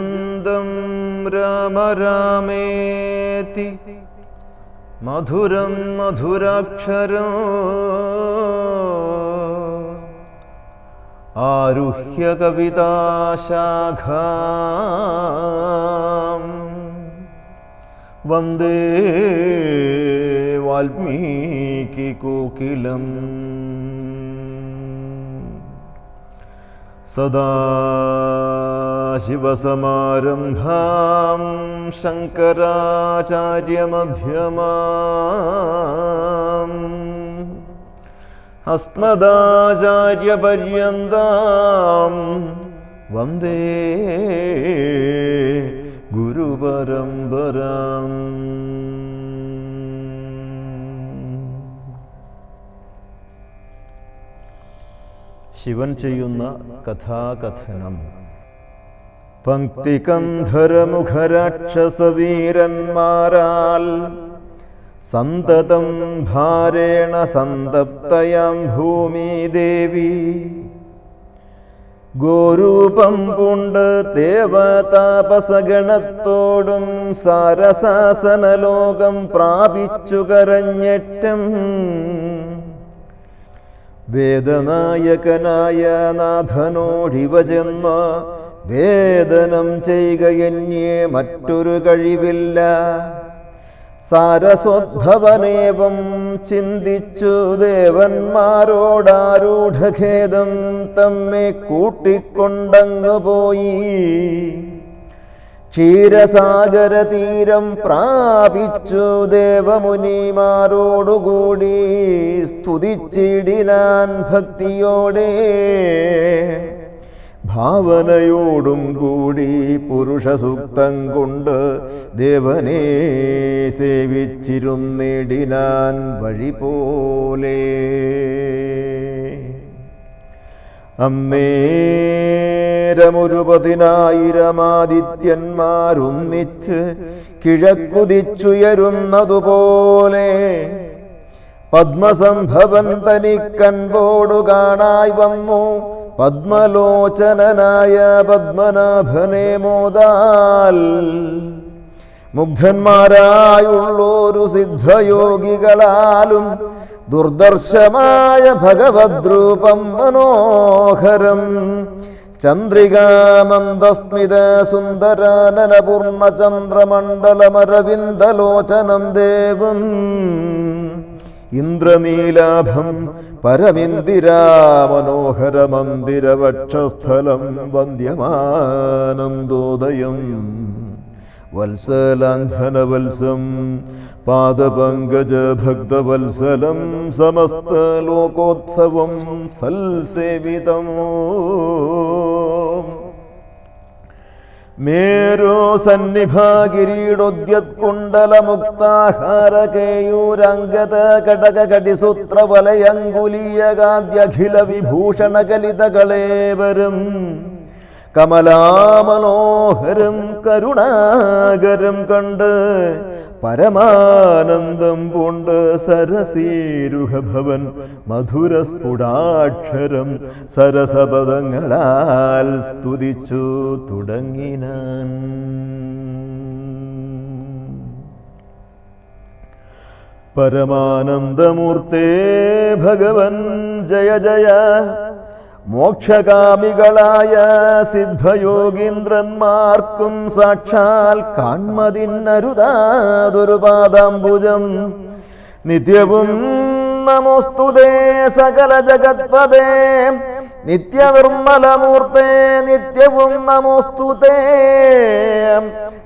കൂജന്തം രാമ രാമേതി മധുരം മധുരാക്ഷരം ആരുഹ്യ കവിതാശാഖാം വന്ദേ വാൽമീകി കോകിലം. സദാശിവസമാരംഭാം ശങ്കരാചാര്യമധ്യമാം അസ്മദാചാര്യപര്യന്താം വന്ദേ ഗുരുപരമ്പരാം. ശിവൻ ചെയ്യുന്ന കഥാകഥനം. പങ്ക്തികന്ധരമുഖരാക്ഷസവീരന്മാരാൽ സന്തതം ഭാരേണ സന്തപ്തയാം ഭൂമി ദേവി ഗോരൂപം പൂണ്ട് ദേവതാപസഗണത്തോടും സാരസാസനലോകം പ്രാപിച്ചു കരഞ്ഞേറ്റം വേദനായകനായ നാഥനോടിവ ചെന്ന് വേദനം ചെയ്യുകയെന്നേ മറ്റൊരു കഴിവില്ല. സാരസോദ്ഭവനേവം ചിന്തിച്ചു ദേവന്മാരോടാരൂഢഖേദം തമ്മെ കൂട്ടിക്കൊണ്ടങ്ങു പോയി ക്ഷീരസാഗരതീരം പ്രാപിച്ചു ദേവമുനിമാരോടുകൂടി സ്തുതിച്ചിടിനാൻ ഭക്തിയോടെ ഭാവനയോടും കൂടി പുരുഷസൂക്തം കൊണ്ട് ദേവനെ സേവിച്ചിരുന്നിടിനാൻ വഴി പോലെ. അന്നേരമൊരു 10,000 ആദിത്യന്മാരൊന്നിച്ച് കിഴക്കുതിച്ചുയരുന്നതുപോലെ പത്മസംഭവൻ തനിക്കൻപോടു കാണായി വന്നു. പത്മലോചനനായ പത്മനാഭനെ മോദാൽ മുഗ്ധന്മാരായുള്ളൊരു സിദ്ധയോഗികളാലും ദുർദർശമായ ഭഗവദ്രൂപം മനോഹരം ചന്ദ്രികാമന്ദസ്മിത സുന്ദരാനനപൂർണ ചന്ദ്രമണ്ഡലമരവിന്ദലോചനം ദേവം ഇന്ദ്രനീലാഭം പരമിന്ദിരാമനോഹരമന്ദിരവക്ഷസ്ഥലം വന്ദ്യമാനന്ദോദയം വത്സലാഞ്ജനവത്സം പാദപങ്കജഭക്തവത്സലം സമസ്തലോകോത്സവം സൽസേവിതം. മേരോ സന്നിഭാഗിരീടോദ്യത്കുണ്ടലമുക്താഹാരകേയൂരംഗത കടകടിസൂത്രവലയങ്കുലീയകാദ്യഖില വിഭൂഷണകലിതകളേവരം കമലാമനോഹരം കരുണാകരം കണ്ട് പരമാനന്ദം പൂണ്ട് സരസീരുഹഭവൻ മധുരസ്ഫുടാക്ഷരം സരസപദങ്ങളാൽ സ്തുതിച്ചു തുടങ്ങിനാൻ. പരമാനന്ദമൂർത്തേ ഭഗവൻ ജയ ജയ. മോക്ഷകാമികളായ സിദ്ധയോഗീന്ദ്രന്മാർക്കും സാക്ഷാൽ കാൺമതിന്നരുതാതൊരു പാദാംബുജം നിത്യവും നമോസ്തുതേ സകല ജഗത്പദേ നിത്യനിർമ്മലമൂർത്തേ നിത്യവും നമോസ്തുതേ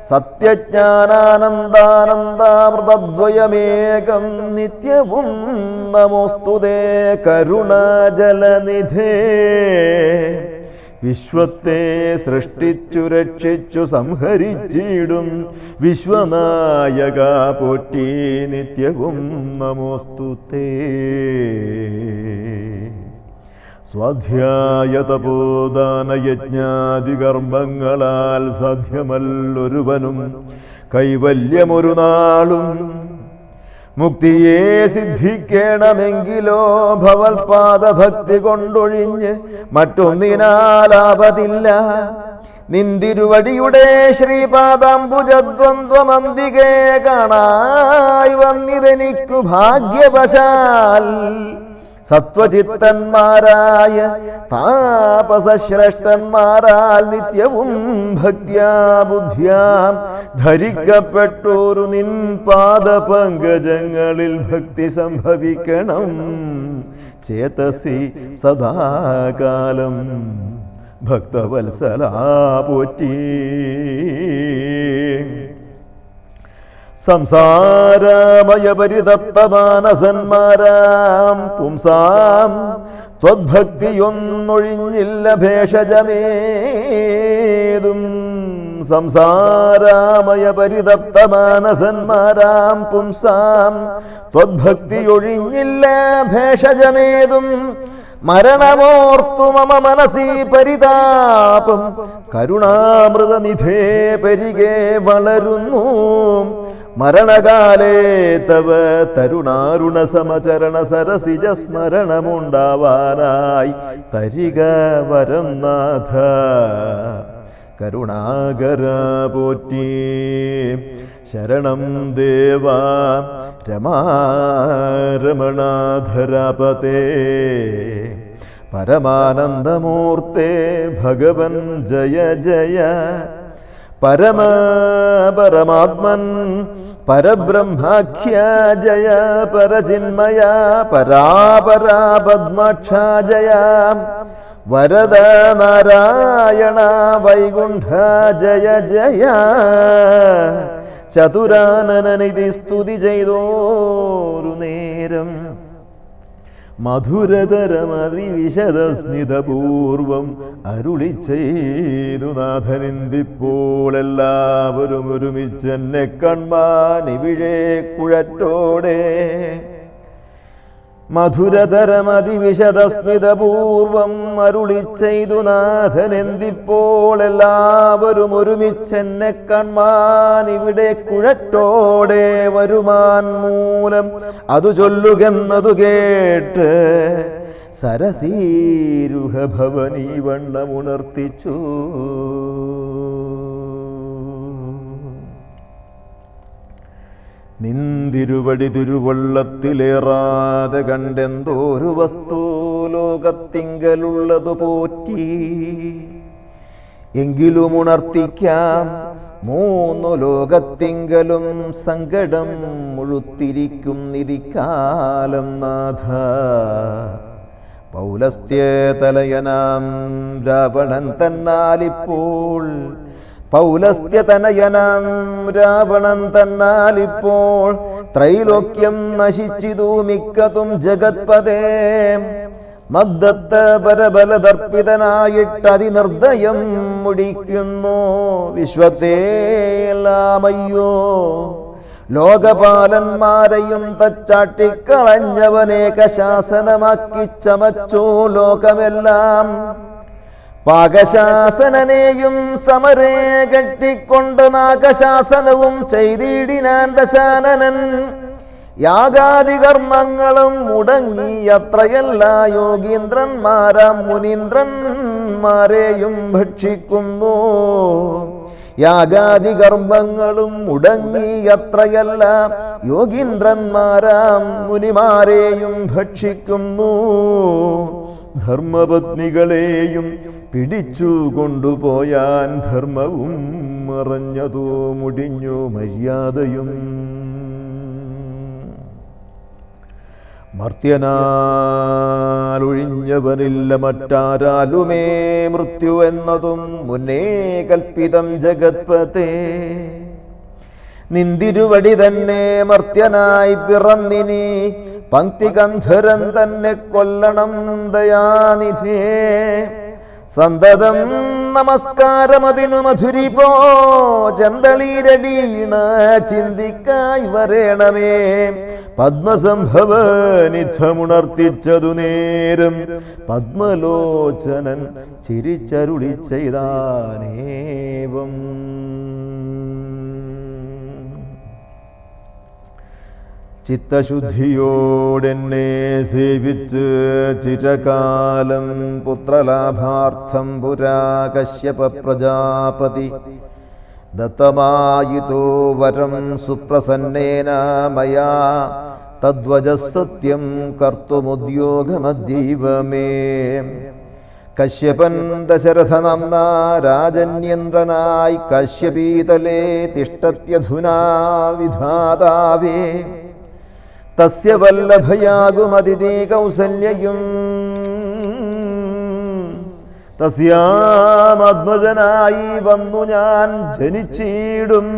സത്യജ്ഞാനാനന്ദാനന്ദാമൃതദ്വയമേകം നിത്യവും നമോസ്തുതേ കരുണാജലനിധേ. വിശ്വത്തെ സൃഷ്ടിച്ചു രക്ഷിച്ചു സംഹരിച്ചിടും വിശ്വനായക പോറ്റി നിത്യവും നമോസ്തുതേ. സ്വാധ്യായ തപോദാനയജ്ഞാദികർമ്മങ്ങളാൽ സാധ്യമല്ലൊരുവനും കൈവല്യമൊരു നാളും. മുക്തിയെ സിദ്ധിക്കണമെങ്കിലോ ഭവൽപാദഭക്തി കൊണ്ടൊഴിഞ്ഞ് മറ്റൊന്നിനാലാപതില്ല. നിന്തിരുവടിയുടെ ശ്രീപാദാംബുജദ്വന്ദ്വമന്തികെ കാണായി വന്നിതെനിക്കു ഭാഗ്യവശാൽ സത്വചിത്തന്മാരായ താപസശ്രേഷ്ഠന്മാരാൽ നിത്യവും ഭക്ത്യാ ബുദ്ധ്യാ ധരിക്കപ്പെട്ടോരു നിൻ പാദപങ്കജങ്ങളിൽ ഭക്തി സംഭവിക്കണം ചേതസി സദാകാലം ഭക്തവത്സലാ പോറ്റി. സംസാരമയ പരിതപ്തമാനസന്മാരാം പുംസാം ത്വദ്ഭക്തിയൊന്നൊഴിഞ്ഞില്ല ഭേഷജമേതും. സംസാരമയ പരിതപ്തമാനസന്മാരാം പുംസാം ത്വദ്ഭക്തിയൊഴിഞ്ഞില്ല ഭേഷജമേതും. മരണമോർത്തു മമ മനസി പരിതാപം കരുണാമൃതനിധേ പരികെ വളരുന്നു. മരണകാലേ തവ തരുണാരുണ സമചരണ സരസിജ സ്മരണമുണ്ടാവാനായി തരിക വരം നാഥ കരുണാകര പോറ്റി. ശരണം ദേവാ രമാരമണാധരാപതേ പരമാനന്ദമൂർത്തേ ഭഗവൻ ജയ ജയ. പരമാത്മൻ പരബ്രഹ്മാഖ്യ ജയ പരചിന്മയ പരാപരാ പദ്മാക്ഷ ജയ. വരദ നാരായണ വൈകുണ്ഠ ജയ ജയ. ചതുരാനനനിധി സ്തുതി ചെയ്തോരു നേരം മധുരതരമതിവിശദസ്മിതപൂർവം അരുളി ചെയ്തു നാഥനിന്ദിപ്പോൾ എല്ലാവരും ഒരുമിച്ചെന്നെ കൺമാൻ ഇവിഴേ കുഴറ്റോടെ. മധുരതരമതിവിശദസ്മിതപൂർവം അരുളി ചെയ്തു നാഥനെന്തിപ്പോൾ എല്ലാവരും ഒരുമിച്ചെന്നെ കൺമാൻ ഇവിടെ കുഴറ്റോടെ. വരുമാൻ മൂലം അതു ചൊല്ലുകെന്നതു കേട്ട് സരസീരുഹ ഭവനീ വണ്ണമുണർത്തിച്ചു. നിന്തിരുവടി തിരുവള്ളത്തിലേറാതെ കണ്ടെന്തോരു വസ്തു ലോകത്തിങ്കലുള്ളതു പോറ്റി. എങ്കിലും ഉണർത്തിക്കാം മൂന്നു ലോകത്തിങ്കലും സങ്കടം മുഴുത്തിരിക്കും നിരിക്കാലം നാഥ. പൗലസ്ത്യതലയനാം രാവണൻ തന്നാലിപ്പോൾ പൗലസ്ത്യതനയനാം രാവണൻ തന്നാലിപ്പോൾ ത്രൈലോക്യം നശിച്ചിതു മിക്കതും ജഗത്പദേ. മദ്ദത്ത പരബലദർപ്പിതനായിട്ടതിനിർദ്ദയം മുടിക്കുന്നു വിശ്വത്തെ എല്ലാമയ്യോ. ലോകപാലന്മാരെയും തച്ചാട്ടിക്കളഞ്ഞവനേക ശാസനമാക്കി ചമച്ചു ലോകമെല്ലാം. പാകശാസനനെയും സമരേ കെട്ടിക്കൊണ്ട് നാഗശാസനവും ചെയ്തിടിനാൻ ദശാനനൻ. യാഗാദി കർമ്മങ്ങളും മുടങ്ങി അത്രയല്ല യോഗീന്ദ്രന്മാരാം മുനീന്ദ്രന്മാരെയും ഭക്ഷിക്കുന്നു. യാഗാദി കർമ്മങ്ങളും മുടങ്ങി അത്രയല്ല യോഗീന്ദ്രന്മാരാം മുനിമാരെയും ഭക്ഷിക്കുന്നു. ധർമ്മപത്നികളെയും പിടിച്ചു കൊണ്ടുപോയാൻ ധർമ്മവും മറഞ്ഞതോ മുടിഞ്ഞു മര്യാദയും. മർത്യനാലൊഴിഞ്ഞവനില്ല മറ്റാരാലുമേ മൃത്യു എന്നതും മുന്നേ കൽപ്പിതം ജഗത്പതേ. നിന്തിരുവടി തന്നെ മർത്യനായി പിറന്നിനി പങ്ക്തികന്ധരൻ തന്നെ കൊല്ലണം ദയാനിധേ. സന്തതം നമസ്കാരമതിനു മധുരിപോ ചന്തളീരടീണ ചിന്തിക്കായി വരേണമേ. പത്മസംഭവനിധമുണർത്തിച്ചതു നേരം പത്മലോചനൻ ചിരിച്ചരുളി ചെയ്താനേവം. ചിത്തശുദ്ധിയോടെന്നെ സേവിച്ച് ചിരകാലം പുത്രലാഭാർത്ഥം പുരാ കശ്യപ പ്രജാപതി ദത്തമായിതോ വരം സുപ്രസന്നേന മയാ തദ്വജസത്യം കർത്തുമുദ്യോഗമദ്യൈവ മേ. കശ്യപൻ ദശരഥനാംനാ രാജന്യന്ത്രനായി കശ്യപീതലേ തിഷ്ടത്യധുനാ വിധാതാവേ. തസ്യ വല്ലഭയാകുമതിഥി കൗസല്യയും തസ്യാമദ്മജനായി വന്നു ഞാൻ ജനിച്ചിടും.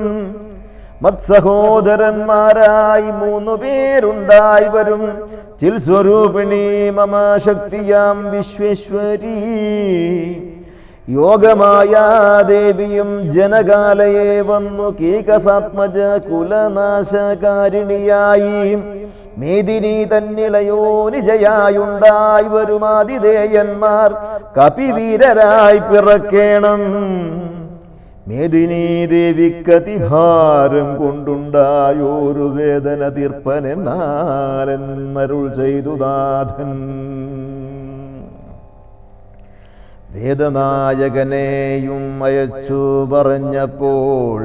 മത്സഹോദരന്മാരായി 3 പേരുണ്ടായി വരും. ചിൽസ്വരൂപിണി മമ ശക്തിയാം വിശ്വേശ്വരീ. യോഗമായ ദേവിയും ജനകാലയെ വന്നു കീകസാത്മജ കുലനാശകാരിണിയായി. മേദിനി തന്നിളയോനിജയായുണ്ടായി വരുമാതിഥേയന്മാർ കപിവീരരായി പിറക്കേണം. മേദിനി ദേവിക്കതിഭാരം കൊണ്ടുണ്ടായോരു വേദന തീർപ്പനെന്നാലെന്നരുൾ ചെയ്തു നാഥൻ. വേദനായകനെയും അയച്ചു പറഞ്ഞപ്പോൾ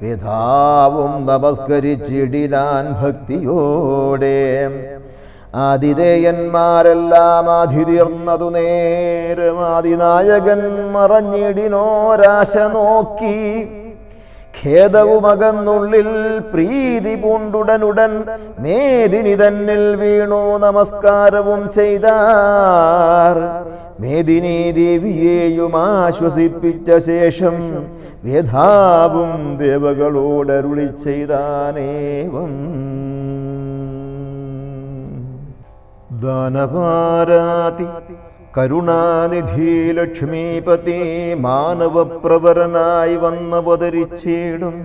പിതാവും നമസ്കരിച്ചിടിനാൻ ഭക്തിയോടെ. ആതിഥേയന്മാരെല്ലാം ആതിഥീർന്നതു നേരം ആദിനായകൻ മറഞ്ഞിടിനോരാശ നോക്കി. ഖേദവുമകന്നുള്ളിൽ പ്രീതി പൂണ്ടുടനുടൻ മേദിനി തന്നിൽ വീണു നമസ്കാരവും ചെയ്താർ. മേദിനി ദേവിയെയും ആശ്വസിപ്പിച്ച ശേഷം വേദാവും ദേവകളോടരുളി ചെയ്താനേവം. ദാനപാരാതി കരുണാനിധി ലക്ഷ്മീപതി മാനവപ്രവരനായി വന്നവതരിച്ചിടും.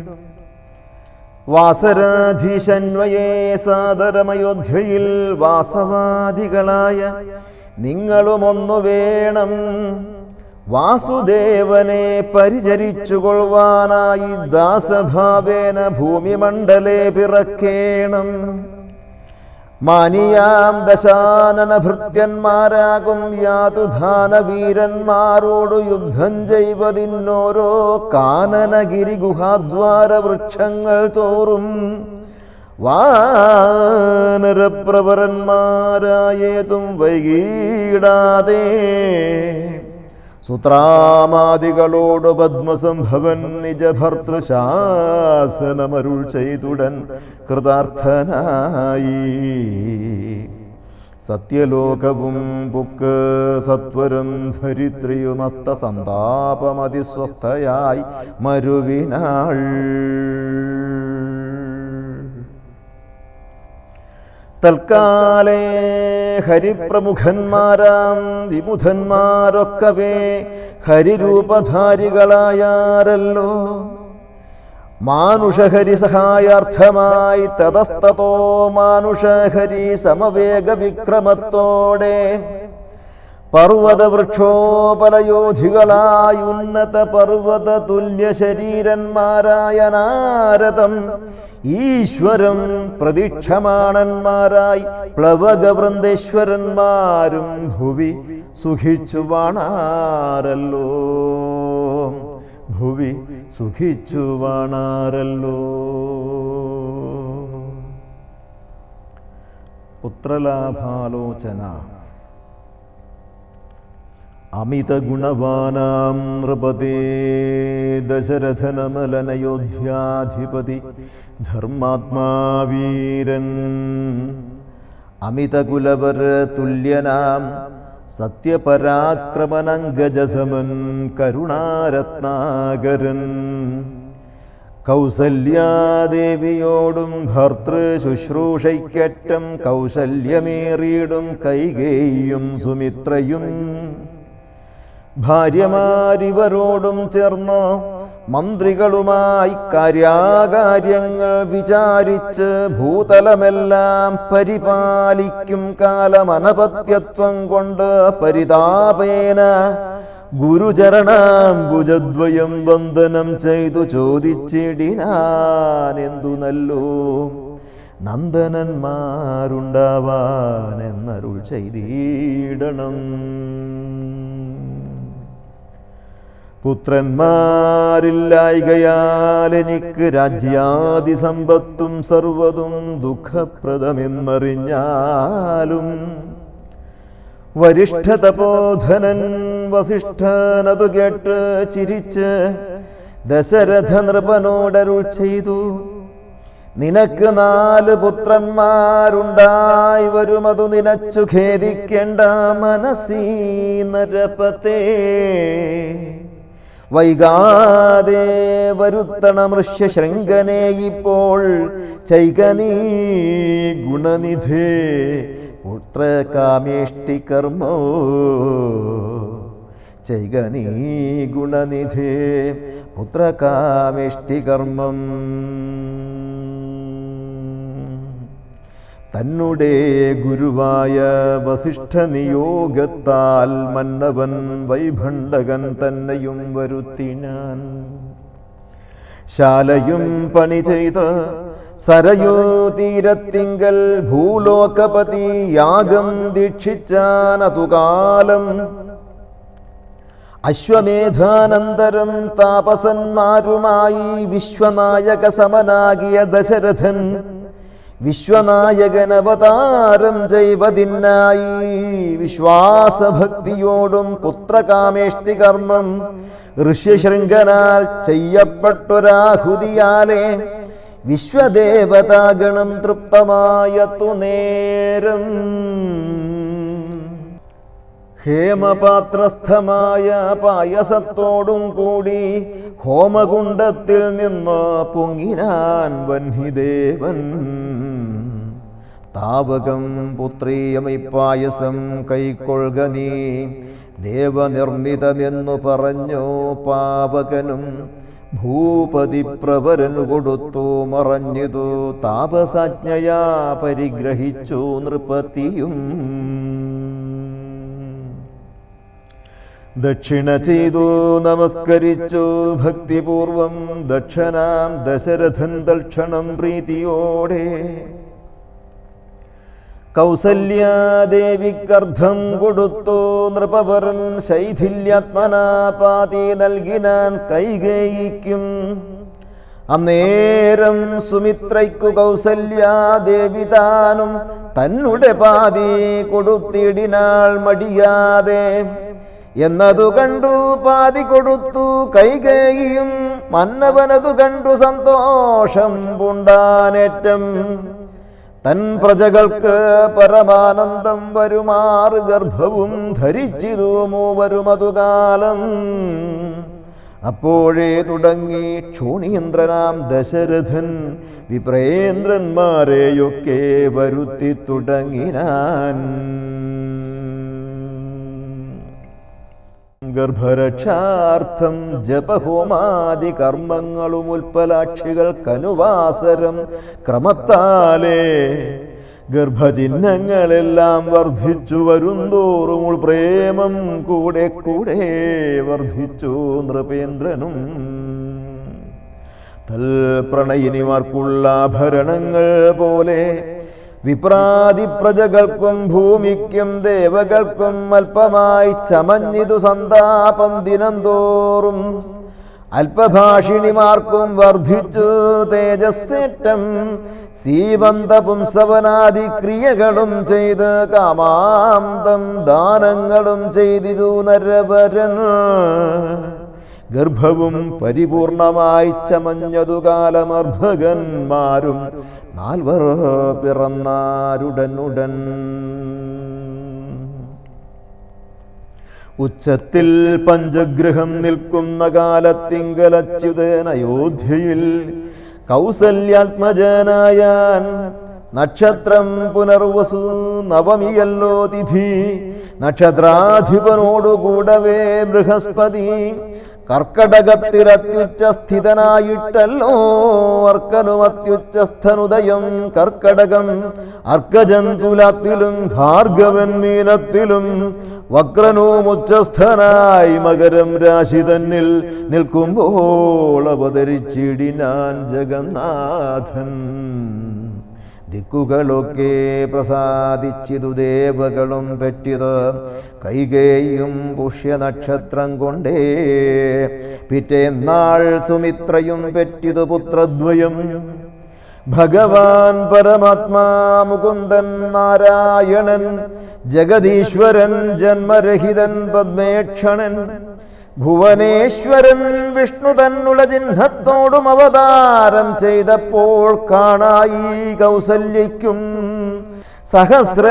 വാസരാധീശന്വയേ സാദരമയോധ്യയിൽ വാസവാദികളായ നിങ്ങളുമൊന്നു വേണം. വാസുദേവനെ പരിചരിച്ചുകൊള്ളുവാനായി ദാസഭാവേന ഭൂമിമണ്ഡലേ പിറക്കേണം. മാനിയാം ദശാനന ഭൃത്യന്മാരാകും യാതുധാനവീരന്മാരോടു യുദ്ധം ചെയ്വതിന്നോരോ കാനനഗിരി ഗുഹാദ്വാര വൃക്ഷങ്ങൾ തോറും വാനരപ്രവരന്മാരായേതും വൈകീടാതെ. സുത്രാമാദികളോട് പദ്മസംഭവൻ നിജഭർത്തൃശാസനമരുൾ ചെയ്തുടൻ കൃതാർത്ഥനായി. സത്യലോകവും പുക്ക് സത്വരം ധരിത്രിയുമസ്ത സന്താപമതിസ്വസ്ഥയായി മരുവിനാൾ. തൽക്കാലേ ഹരിപ്രമുഖന്മാരാം വിമുഖന്മാരൊക്കവേ ഹരിരൂപധാരികളായാരല്ലോ. മാനുഷഹരി സഹായാർത്ഥമായി തതസ്തോ മാനുഷഹരി സമവേഗ വിക്രമത്തോടെ പർവ്വതവൃക്ഷോപലയോധികളായി ഉന്നത പർവ്വത തുല്യ ശരീരന്മാരായ നാരദം ഈശ്വരം പ്രതീക്ഷമാണന്മാരായി പ്ലവകവൃന്ദേശ്വരന്മാരും ഭുവി സുഖിച്ചു വാണാരല്ലോ. ഭുവി സുഖിച്ചു വാണാരല്ലോ. പുത്രലാഭാലോചന. അമിത ഗുണവാനാം നൃപതേ ദശരഥനമലനയോധ്യാധിപതി ധർമാത്മാവീരൻ. അമിതകുലവര തുല്യനാം സത്യപരാക്രമനങ്കജസമൻ കരുണാരത്നാകരൻ. കൗസല്യാദേവിയോടും ഭർതൃശുശ്രൂഷയ്ക്കറ്റം കൗശല്യമേറിയിടും കൈകേയും സുമിത്രയും. ഭാര്യമാരിവരോടും ചേർന്ന് മന്ത്രികളുമായി കാര്യാകാര്യങ്ങൾ വിചാരിച്ച് ഭൂതലമെല്ലാം പരിപാലിക്കും കാലമനപത്യത്വം കൊണ്ട് പരിതാപേന ഗുരുചരണാംബുജദ്വയം വന്ദനം ചെയ്തു ചോദിച്ചിടിനാനെന്തു നല്ലോ. നന്ദനന്മാരുണ്ടാവാൻ എന്നരുൾ ചെയ്തിടണം. പുത്രന്മാരില്ലായ്കയാൽ എനിക്ക് രാജ്യാദി സമ്പത്തും സർവ്വതും ദുഃഖപ്രദമെന്നറിഞ്ഞാലും വരിഷ്ഠതപോധനൻ വസിഷ്ഠനതു കേട്ട് ചിരിച്ച് ദശരഥ നൃപനോടരുൾ ചെയ്തു, നിനക്ക് 4 പുത്രന്മാരുണ്ടായി വരുമതു നിനച്ചു ഖേദിക്കേണ്ട മനസ്സീ നരപതേ. വൈകാതെ വരുത്തണ മൃഷ്യശൃംഖനെ ഇപ്പോൾ ചൈകനീ ഗുണനിധേ പുത്രകാമേഷ്ടി കർമ്മോ. ചൈകനീ ഗുണനിധേ പുത്രകാമേഷ്ടി കർമ്മം. തന്നുടെ ഗുരുവായ വസിഷ്ഠ നിയോഗത്താൽ മന്നവൻ വൈഭണ്ഡകൻ തന്നെയും വരുത്തിനാൻ. ശാലയും പണി ചെയ്ത സരയൂ തീരത്തിങ്കൽ ഭൂലോകപതി യാഗം ദീക്ഷിച്ചാൻ അതുകാലം. അശ്വമേധാനന്തരം താപസന്മാരുമായി വിശ്വനായക സമനാകിയ ദശരഥൻ വിശ്വനായകനവതാരം ചെയ്വതിനായി വിശ്വാസഭക്തിയോടും പുത്രകാമേഷ്ടി കർമ്മം ഋഷ്യശൃംഖനാൽ ചെയ്യപ്പെട്ടൊരാഹുതിയാലേ വിശ്വദേവതാഗണം തൃപ്തമായതു നേരം. ഹേമപാത്രസ്ഥമായ പായസത്തോടും കൂടി ഹോമകുണ്ഡത്തിൽ നിന്ന് പൊങ്ങിനാൻ വഹ്നിദേവൻ. താവകം പുത്രീയമൈപ്പായസം കൈക്കൊള്ളുക നീ ദേവനിർമ്മിതമെന്നു പറഞ്ഞു പാവകനും. ഭൂപതി പ്രവരനു കൊടുത്തു മറഞ്ഞിതു താപസാജ്ഞയാ പരിഗ്രഹിച്ചു നൃപതിയും. ദക്ഷിണ ചെയ്തു നമസ്കരിച്ചു ഭക്തിപൂർവം ദക്ഷനാം ദശരഥൻ തൽക്ഷണം പ്രീതിയോടെ. കൗസല്യാദേവിക്കർദ്ധം കൊടുത്തു നൃപവരൻ ശൈഥില്യാത്മനാ പാതി നൽകിനാൻ കൈകേയിക്കും. അന്നേരം സുമിത്രയ്ക്കു കൗസല്യാദേവി താനും തന്നുടെ പാതി കൊടുത്തിടിനാൾ മടിയാതെ. എന്നതു കണ്ടു പാതി കൊടുത്തു കൈകേയിയും മന്നവനതു കണ്ടു സന്തോഷം പൂണ്ടാനേറ്റം. തൻ പ്രജകൾക്ക് പരമാനന്ദം വരുമാറ് ഗർഭവും ധരിച്ചിതു മൂവരുമതുകാലം. അപ്പോഴേ തുടങ്ങി ക്ഷോണീന്ദ്രനാം ദശരഥൻ വിപ്രേന്ദ്രന്മാരെയൊക്കെ വരുത്തി തുടങ്ങിനാൻ. ഗർഭരക്ഷാർത്ഥം ജപഹോമാദി കർമ്മങ്ങളും ഉൽപ്പലാക്ഷികൾക്കനുവാസരം ക്രമത്താലേ ഗർഭചിഹ്നങ്ങളെല്ലാം വർദ്ധിച്ചു വരുന്തോറും പ്രേമം കൂടെ കൂടെ വർദ്ധിച്ചു നൃപേന്ദ്രനും. തൽപ്രണയിനിമാർക്കുള്ള ആഭരണങ്ങൾ പോലെ വിപ്രാതി പ്രജകൾക്കും ഭൂമിക്കും ദേവകൾക്കും അല്പമായി ചമഞ്ഞിതു സന്താപം ദിനംതോറും. അല്പഭാഷിണിമാർക്കും വർദ്ധിച്ചു തേജസ്സേറ്റം. സീവന്ത പുംസവനാദി ക്രിയകളും ചെയ്ത് കാമാന്തം ദാനങ്ങളും ചെയ്തിതു നരവരൻ. ഗർഭവും പരിപൂർണമായി ചമഞ്ഞതു കാലമർഭകന്മാരും 4 പിറന്നാരുടനുടൻ. ഉച്ചത്തിൽ പഞ്ചഗ്രഹം നിൽക്കുന്ന കാലത്തിങ്കലച്യുതൻ അയോധ്യയിൽ കൗസല്യാത്മജനായാൻ. നക്ഷത്രം പുനർവസു നവമിയല്ലോ തിഥി. നക്ഷത്രാധിപനോടുകൂടവേ ബൃഹസ്പതി. കർക്കടകത്തിലത്യുച്ചസ്ഥിതനായിട്ടല്ലോ അർക്കനും അത്യുച്ചസ്ഥനുദയം കർക്കടകം. അർക്കജന്തുലത്തിലും ഭാർഗവൻ മീനത്തിലും വക്രനുമുച്ചസ്ഥനായി മകരം രാശി തന്നിൽ നിൽക്കുമ്പോൾ അവതരിച്ചിടിനാൻ ജഗന്നാഥൻ. ദിക്കുകളൊക്കെ പ്രസാദിച്ചിതു ദേവകളും പെറ്റിത് കൈകേയും പുഷ്യനക്ഷത്രം കൊണ്ടേ. പിറ്റേന്നാൾ സുമിത്രയും പെറ്റിതു പുത്രദ്വയം. ഭഗവാൻ പരമാത്മാ മുകുന്ദൻ നാരായണൻ ജഗദീശ്വരൻ ജന്മരഹിതൻ പദ്മേക്ഷണൻ ഭുവനേശ്വരൻ വിഷ്ണു തന്നുള ചിഹ്നത്തോടും അവതാരം ചെയ്തപ്പോൾ കാണായി കൗസല്യയ്ക്കും സഹസ്ര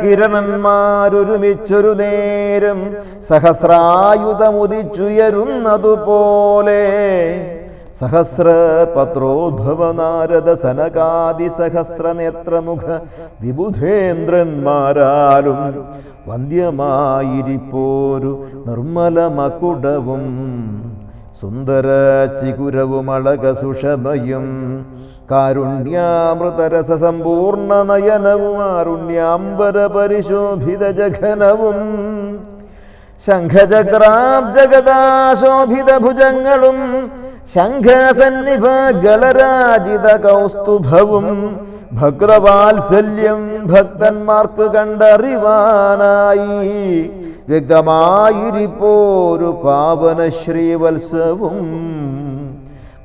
കിരണന്മാരൊരുമിച്ചൊരു നേരം സഹസ്രായുധമുദിച്ചുയരുന്നതുപോലെ. സഹസ്രപത്രോദ്ഭവ നാരദ സനകാദി സഹസ്രനേത്രമുഖ വിബുധേന്ദ്രന്മാരാലും വന്ധ്യമായിരിപ്പോരു നിർമ്മല മകുടവും സുന്ദര ചികുരവും അളക സുഷമയും കാരുണ്യാമൃതരസ സമ്പൂർണ നയനവും ആരുണ്യാംബര പരിശോഭിത ജഘനവും ശംഖചക്രാബ്ജഗദാശോഭിത ഭുജങ്ങളും ശംഖസന്നിഭ ഗളരാജിത കൗസ്തുഭവും ഭക്തവാത്സല്യം ഭക്തന്മാർക്ക് കണ്ടറിവാനായി വ്യക്തമായിരിപ്പോരു പാവന ശ്രീവത്സവും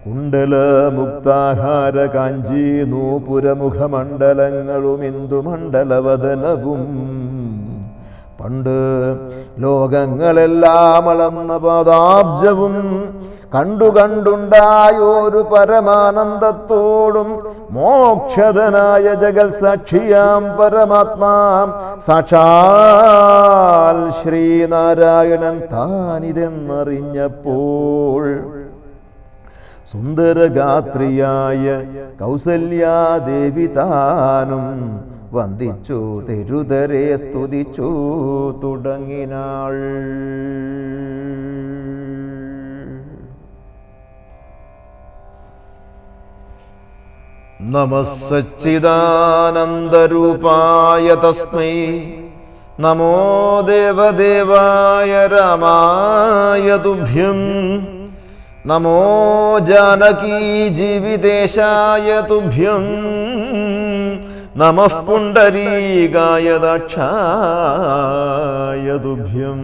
കുണ്ടല മുക്താഹാര കാഞ്ചി നൂപുരമുഖമണ്ഡലങ്ങളും ഇന്ദുമണ്ഡലവദനവും പണ്ട് ലോകങ്ങളെല്ലാം അളന്ന പാദാബ്ജവും കണ്ടുണ്ടായൊരു പരമാനന്ദത്തോടും മോക്ഷതനായ ജഗൽ സാക്ഷിയാം പരമാത്മാ സാക്ഷാൽ ശ്രീനാരായണൻ താനിതെന്നറിഞ്ഞപ്പോൾ സുന്ദരഗാത്രിയായ കൗസല്യാദേവി താനും വന്ദിച്ചു തെരുതരെ സ്തുതിച്ചു തുടങ്ങിനാൾ. നമഃ സച്ചിദാനന്ദരൂപായ തസ്മൈ നമോ ദേവദേവായ രാമായ തുഭ്യം നമോ ജാനകീ ജീവിതേശായ തുഭ്യം നമഃ പുണ്ഡരീകായ ദാക്ഷായ തുഭ്യം.